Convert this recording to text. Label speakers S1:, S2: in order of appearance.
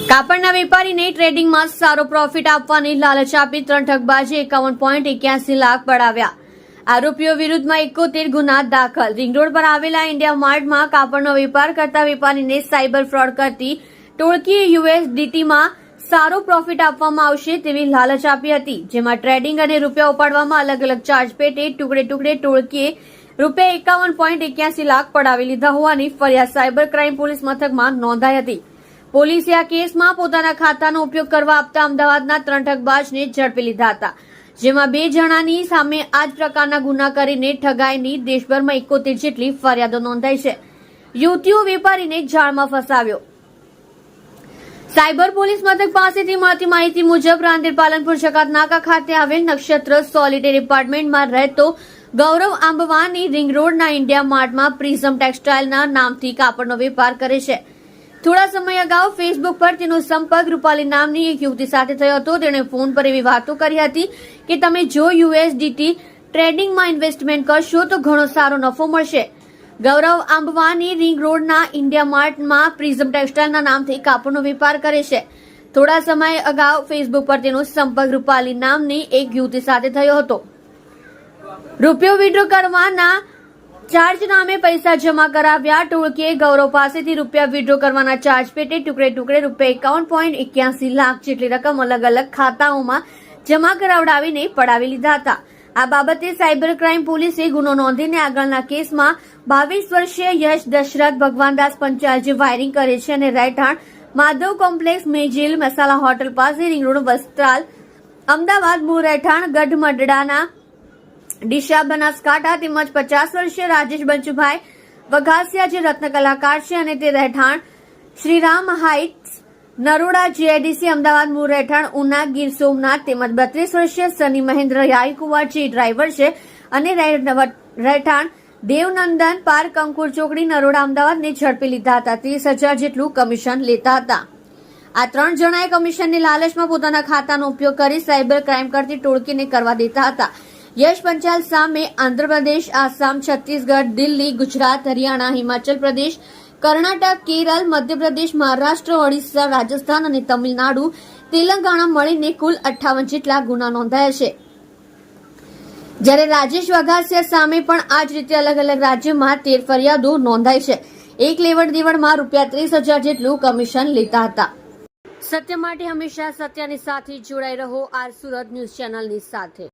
S1: કાપડના વેપારીને ટ્રેડિંગમાં સારો પ્રોફિટ આપવાની લાલચ આપી 3 ઠગબાજે 51.81 લાખ પડાવ્યા. આરોપીઓ વિરુદ્ધમાં 71 ગુના દાખલ. રિંગ રોડ પર આવેલા ઇન્ડિયા માર્ટમાં કાપડનો વેપાર કરતા વેપારીને સાયબર ફ્રોડ કરતી ટોળકીએ USDTમાં સારો પ્રોફિટ આપવામાં આવશે તેવી લાલચ આપી હતી, જેમાં ટ્રેડિંગ અને રૂપિયા ઉપાડવામાં અલગ અલગ ચાર્જ પેટે ટુકડે ટોળકીએ રૂપિયા 51.81 લાખ પડાવી લીધા હોવાની ફરિયાદ સાયબર ક્રાઇમ પોલીસ મથકમાં નોંધાઈ હતી. પોલીસે આ કેસમાં પોતાના ખાતાનો ઉપયોગ કરવા આપતા અમદાવાદના 3 ઠગબાજને ઝડપી લીધા હતા, જેમાં 2 જણાની સામે આ જ પ્રકારના ગુના કરીને ઠગાઈની દેશભરમાં 71 જેટલી ફરિયાદો નોંધાઈ છે. યુવતીઓ વેપારીને જાળમાં ફસાવ્યો. સાયબર પોલીસ મથક પાસેથી મળતી માહિતી મુજબ રાંદેર પાલનપુર જકાતનાકા ખાતે આવેલ નક્ષત્ર સોલિટેરી એપાર્ટમેન્ટમાં રહેતો ગૌરવ આંબવાની રિંગ રોડના ઇન્ડિયા માર્ટમાં પ્રિઝમ ટેક્સટાઇલના નામથી કાપડનો વેપાર કરે છે. થોડા સમય અગાઉ ફેસબુક પર તેનો સંપર્ક રૂપાલી નામની એક યુવતી સાથે થયો હતો. તેણે ફોન પર એવી વાતો કરી હતી કે તમે જો USDT ટ્રેડિંગમાં ઇન્વેસ્ટમેન્ટ કરશો તો ઘણો સારો નફો મળશે. ગૌરવ આંબવાની રિંગ રોડના ઇન્ડિયા માર્ટમાં પ્રિઝમ ટેક્સટાઇલના નામથી કાપડનો વેપાર કરે છે. થોડા સમય અગાઉ ફેસબુક પર તેનો સંપર્ક રૂપાલી નામની એક યુવતી સાથે થયો હતો. રૂપિયો વિડ્રો કરવાના ચાર્જ નામે પૈસા જમા કરાવ્યા. ટોળકીએ ગૌરવ પાસેથી રૂપિયા વિડ્રો કરવાના ચાર્જ પેટે ટુકડે રૂપિયા 51.81 લાખ જેટલી રકમ અલગ અલગ ખાતાઓમાં જમા કરાવડાવીને પડાવી લીધા હતા. આ બાબતે સાયબર ક્રાઇમ પોલીસે ગુનો નોંધીને આગળના કેસમાં 22 વર્ષીય યશ દશરથ ભગવાનદાસ પંચાલ જે વાયરિંગ કરે છે અને રહેઠાણ માધવ કોમ્પ્લેક્સ મેજિલ મસાલા હોટલ પાસે રિંગ રોડ વસ્ત્રાલ અમદાવાદ મૂળ રહેઠાણ ગઢમડડાના ડીશા બનાસકાંઠા તેમજ 50 વર્ષીય રાજેશ બંચુભાઈ વઘાસિયા જે રત્ન કલાકાર છે અને તે રહેઠાણ શ્રીરામ હાઇટ્સ નરોડા GIDC અમદાવાદ મૂળ રહેઠાણ ઉના ગીર સોમનાથ તેમજ 32 વર્ષીય સની મહેન્દ્ર યાયકુવાર જે ડ્રાઈવર છે અને રહેઠાણ દેવનંદન પાર્ક અંકુર ચોકડી નરોડા અમદાવાદને ઝડપી લીધા હતા. 30,000 જેટલું કમિશન લેતા હતા. આ 3 જણાએ કમિશનની લાલચમાં પોતાના ખાતાનો ઉપયોગ કરી સાયબર ક્રાઇમ કરતી ટોળકીને કરવા દેતા હતા. યશ પંચાલ સામે આંધ્રપ્રદેશ, આસામ, છત્તીસગઢ, દિલ્હી, ગુજરાત, હરિયાણા, હિમાચલ પ્રદેશ, કર્ણાટક, કેરળ, મધ્યપ્રદેશ, મહારાષ્ટ્ર, ઓડિશા, રાજસ્થાન અને તમિલનાડુ, તેલંગાણા મળીને કુલ 58 જેટલા ગુના નોંધાયા છે. જ્યારે રાજેશ વઘાસિયા સામે પણ આ જ રીતે અલગ અલગ રાજ્યોમાં 13 ફરિયાદો નોંધાઈ છે. એક લેવડ દેવડમાં રૂપિયા 30,000 જેટલું કમિશન લેતા હતા. સત્ય માટે હંમેશા સત્યની સાથે જોડાઈ રહો. આર સુરત ન્યૂઝ ચેનલની સાથે.